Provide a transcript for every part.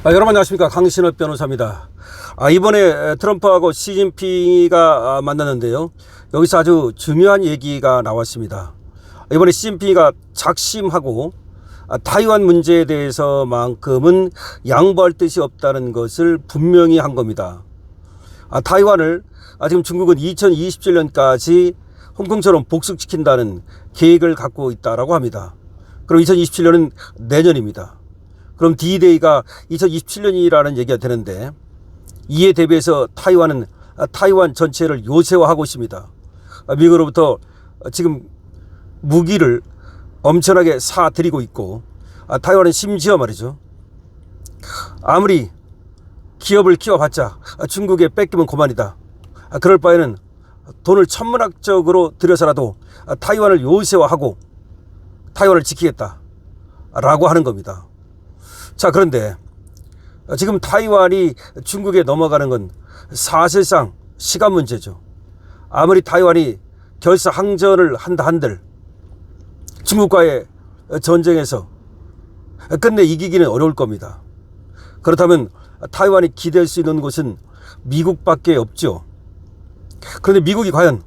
여러분 안녕하십니까, 강신업 변호사입니다. 이번에 트럼프하고 시진핑이가 만났는데요, 여기서 아주 중요한 얘기가 나왔습니다. 이번에 시진핑이가 작심하고 타이완 문제에 대해서만큼은 양보할 뜻이 없다는 것을 분명히 한 겁니다. 타이완을 지금 중국은 2027년까지 홍콩처럼 복속시킨다는 계획을 갖고 있다라고 합니다. 그럼 2027년은 내년입니다. 그럼 D-Day가 2027년이라는 얘기가 되는데, 이에 대비해서 타이완은 타이완 전체를 요새화하고 있습니다. 미국으로부터 지금 무기를 엄청나게 사들이고 있고, 타이완은 심지어 말이죠, 아무리 기업을 키워봤자 중국에 뺏기면 그만이다. 그럴 바에는 돈을 천문학적으로 들여서라도 타이완을 요새화하고 타이완을 지키겠다 라고 하는 겁니다. 자, 그런데 지금 타이완이 중국에 넘어가는 건 사실상 시간 문제죠. 아무리 타이완이 결사항전을 한다 한들 중국과의 전쟁에서 끝내 이기기는 어려울 겁니다. 그렇다면 타이완이 기댈 수 있는 곳은 미국밖에 없죠. 그런데 미국이 과연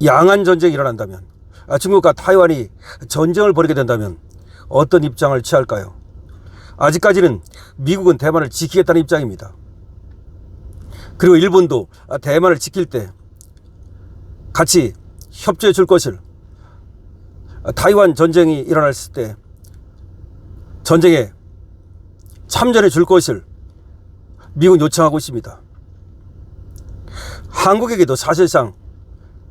양안 전쟁이 일어난다면, 중국과 타이완이 전쟁을 벌이게 된다면 어떤 입장을 취할까요? 아직까지는 미국은 대만을 지키겠다는 입장입니다. 그리고 일본도 대만을 지킬 때 같이 협조해 줄 것을, 타이완 전쟁이 일어났을 때 전쟁에 참전해 줄 것을 미국은 요청하고 있습니다. 한국에게도 사실상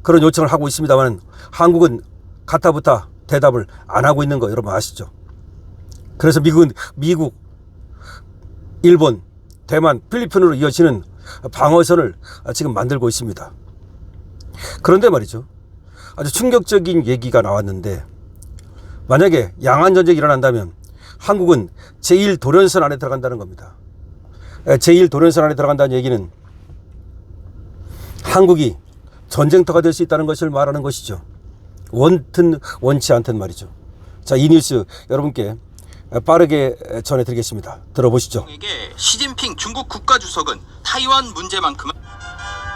그런 요청을 하고 있습니다만, 한국은 가타부타 대답을 안 하고 있는 거 여러분 아시죠? 그래서 미국은 미국, 일본, 대만, 필리핀으로 이어지는 방어선을 지금 만들고 있습니다. 그런데 말이죠, 아주 충격적인 얘기가 나왔는데, 만약에 양안전쟁이 일어난다면 한국은 제1도련선 안에 들어간다는 겁니다. 제1도련선 안에 들어간다는 얘기는 한국이 전쟁터가 될 수 있다는 것을 말하는 것이죠. 원튼 원치 않든 말이죠. 자, 이 뉴스 여러분께 빠르게 전해드리겠습니다. 들어보시죠. 시진핑 중국 국가주석은 타이완 문제만큼은,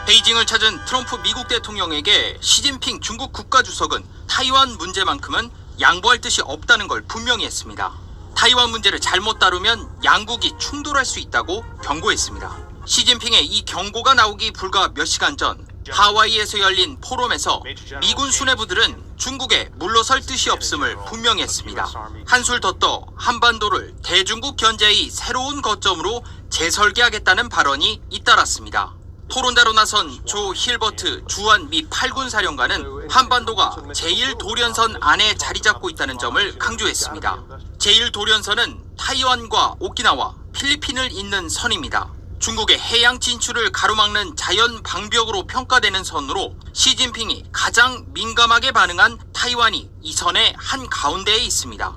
베이징을 찾은 트럼프 미국 대통령에게 시진핑 중국 국가주석은 타이완 문제만큼은 양보할 뜻이 없다는 걸 분명히 했습니다. 타이완 문제를 잘못 다루면 양국이 충돌할 수 있다고 경고했습니다. 시진핑의 이 경고가 나오기 불과 몇 시간 전 하와이에서 열린 포럼에서 미군 수뇌부들은 중국에 물러설 뜻이 없음을 분명히 했습니다. 한술 더 떠 한반도를 대중국 견제의 새로운 거점으로 재설계하겠다는 발언이 잇따랐습니다. 토론대로 나선 조 힐버트 주한 미 8군 사령관은 한반도가 제1도련선 안에 자리 잡고 있다는 점을 강조했습니다. 제1도련선은 타이완과 오키나와, 필리핀을 잇는 선입니다. 중국의 해양 진출을 가로막는 자연 방벽으로 평가되는 선으로 시진핑이 가장 민감하게 반응한 타이완이 이 선의 한 가운데에 있습니다.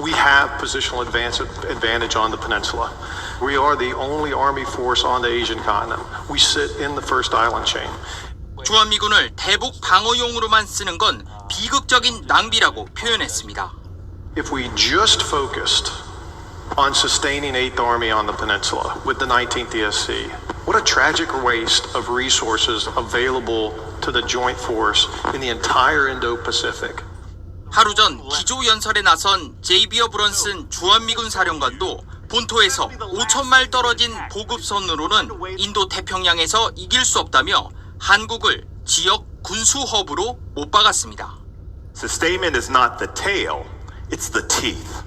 We have positional advantage on the peninsula. We are the only army force on the Asian continent. We sit in the first island chain. 주한미군을 대북 방어용으로만 쓰는 건 비극적인 낭비라고 표현했습니다. If we just focused on sustaining 8th Army on the peninsula with the 19th ESC, what a tragic waste of resources available to the joint force in the entire Indo-Pacific. 하루 전 기조연설에 나선 제이비어 브런슨 주한미군 사령관도 본토에서 5,000마일 떨어진 보급선으로는 인도 태평양에서 이길 수 없다며 한국을 지역 군수 허브로 못 박았습니다. Sustainment is not the tail, it's the teeth.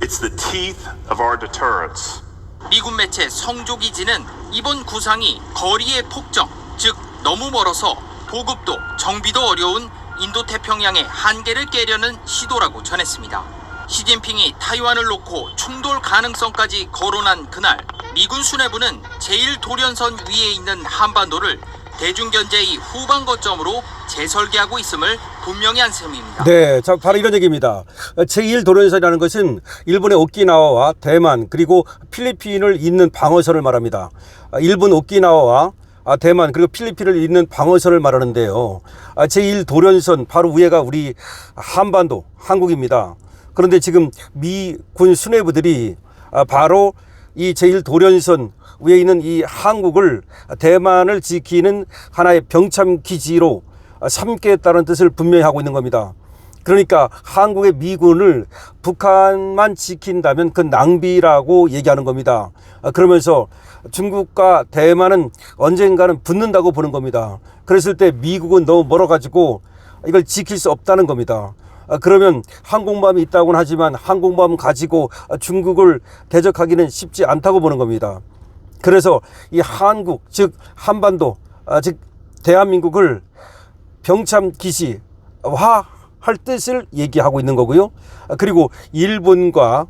It's the teeth of our deterrence. 미군 매체 성조기지는 이번 구상이 거리의 폭정, 즉 너무 멀어서 보급도 정비도 어려운 인도태평양의 한계를 깨려는 시도라고 전했습니다. 시진핑이 타이완을 놓고 충돌 가능성까지 거론한 그날, 미군 수뇌부는 제1도련선 위에 있는 한반도를 대중견제의 후방 거점으로 재설계하고 있음을 분명히 한 셈입니다. 네, 자, 바로 이런 얘기입니다. 제1도련선이라는 것은 일본의 오키나와와 대만 그리고 필리핀을 잇는 방어선을 말합니다. 일본 오키나와와 대만 그리고 필리핀을 잇는 방어선을 말하는데요. 제1도련선 바로 위에가 우리 한반도, 한국입니다. 그런데 지금 미 군 수뇌부들이 바로 이 제1도련선 위에 있는 이 한국을 대만을 지키는 하나의 병참 기지로 삼겠다는 뜻을 분명히 하고 있는 겁니다. 그러니까 한국의 미군을 북한만 지킨다면 그 낭비라고 얘기하는 겁니다. 그러면서 중국과 대만은 언젠가는 붙는다고 보는 겁니다. 그랬을 때 미국은 너무 멀어가지고 이걸 지킬 수 없다는 겁니다. 그러면 항공모함이 있다고는 하지만 항공모함 가지고 중국을 대적하기는 쉽지 않다고 보는 겁니다. 그래서 이 한국, 즉 한반도, 즉 대한민국을 병참 기지화할 뜻을 얘기하고 있는 거고요. 그리고 일본과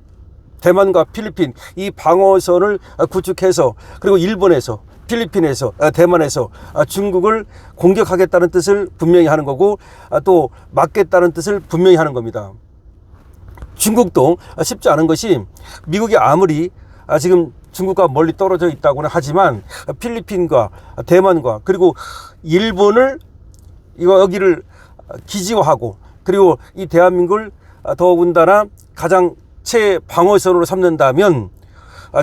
대만과 필리핀 이 방어선을 구축해서 그리고 일본에서 필리핀에서 대만에서 중국을 공격하겠다는 뜻을 분명히 하는 거고 또 막겠다는 뜻을 분명히 하는 겁니다. 중국도 쉽지 않은 것이 미국이 아무리 지금 중국과 멀리 떨어져 있다고는 하지만 필리핀과 대만과 그리고 일본을 여기를 기지화하고 그리고 이 대한민국을 더군다나 가장 최방어선으로 삼는다면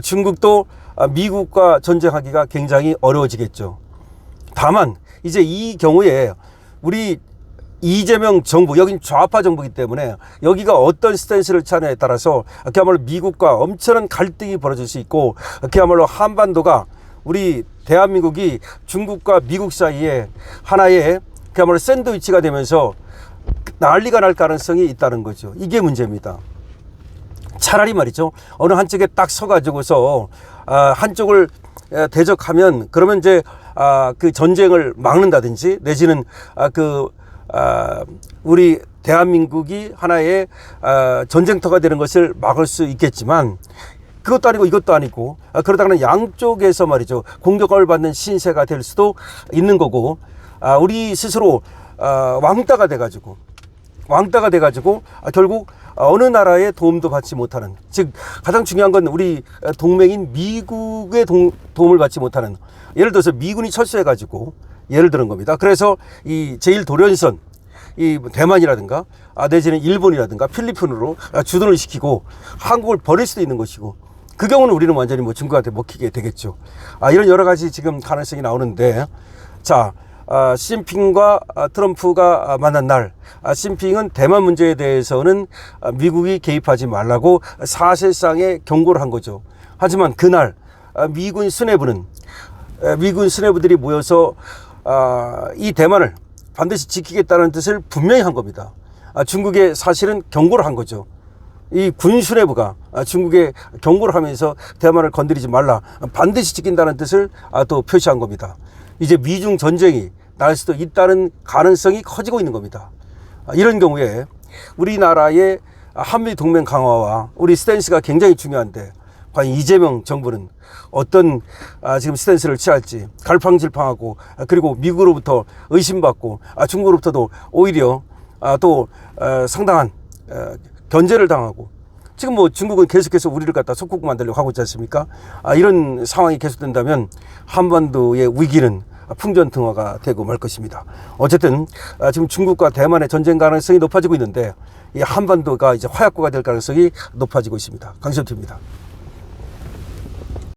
중국도 미국과 전쟁하기가 굉장히 어려워지겠죠. 다만 이제 이 경우에 우리 이재명 정부, 여긴 좌파 정부이기 때문에 여기가 어떤 스탠스를 취하느냐에 따라서 그야말로 미국과 엄청난 갈등이 벌어질 수 있고 그야말로 한반도가 우리 대한민국이 중국과 미국 사이에 하나의 그야말로 샌드위치가 되면서 난리가 날 가능성이 있다는 거죠. 이게 문제입니다. 차라리 말이죠. 어느 한쪽에 딱 서가지고서 한쪽을 대적하면 그러면 이제 그 전쟁을 막는다든지 내지는 우리 대한민국이 하나의 전쟁터가 되는 것을 막을 수 있겠지만 그것도 아니고 이것도 아니고 그러다가는 양쪽에서 말이죠. 공격을 받는 신세가 될 수도 있는 거고 우리 스스로 왕따가 돼가지고 결국 어느 나라의 도움도 받지 못하는, 즉 가장 중요한 건 우리 동맹인 미국의 도움을 받지 못하는, 예를 들어서 미군이 철수해가지고 예를 드는 겁니다. 그래서 이 제1도련선 이 대만이라든가 내지는 일본이라든가 필리핀으로 주둔을 시키고 한국을 버릴 수도 있는 것이고 그 경우는 우리는 완전히 뭐 중국한테 먹히게 되겠죠. 이런 여러 가지 지금 가능성이 나오는데 자. 시진핑과 트럼프가 만난 날 시진핑은 대만 문제에 대해서는 미국이 개입하지 말라고 사실상의 경고를 한 거죠. 하지만 그날 미군 수뇌부들이 모여서 이 대만을 반드시 지키겠다는 뜻을 분명히 한 겁니다. 중국에 사실은 경고를 한 거죠. 이 군 수뇌부가 중국에 경고를 하면서 대만을 건드리지 말라, 반드시 지킨다는 뜻을 또 표시한 겁니다. 이제 미중 전쟁이 날 수도 있다는 가능성이 커지고 있는 겁니다. 이런 경우에 우리나라의 한미 동맹 강화와 우리 스탠스가 굉장히 중요한데 과연 이재명 정부는 어떤 지금 스탠스를 취할지 갈팡질팡하고 그리고 미국으로부터 의심받고 중국으로부터도 오히려 또 상당한 견제를 당하고 지금 뭐 중국은 계속해서 우리를 갖다 속국 만들려고 하고 있지 않습니까? 이런 상황이 계속된다면 한반도의 위기는 풍전등화가 되고 말 것입니다. 어쨌든 지금 중국과 대만의 전쟁 가능성이 높아지고 있는데 이 한반도가 이제 화약고가 될 가능성이 높아지고 있습니다. 강시현TV입니다.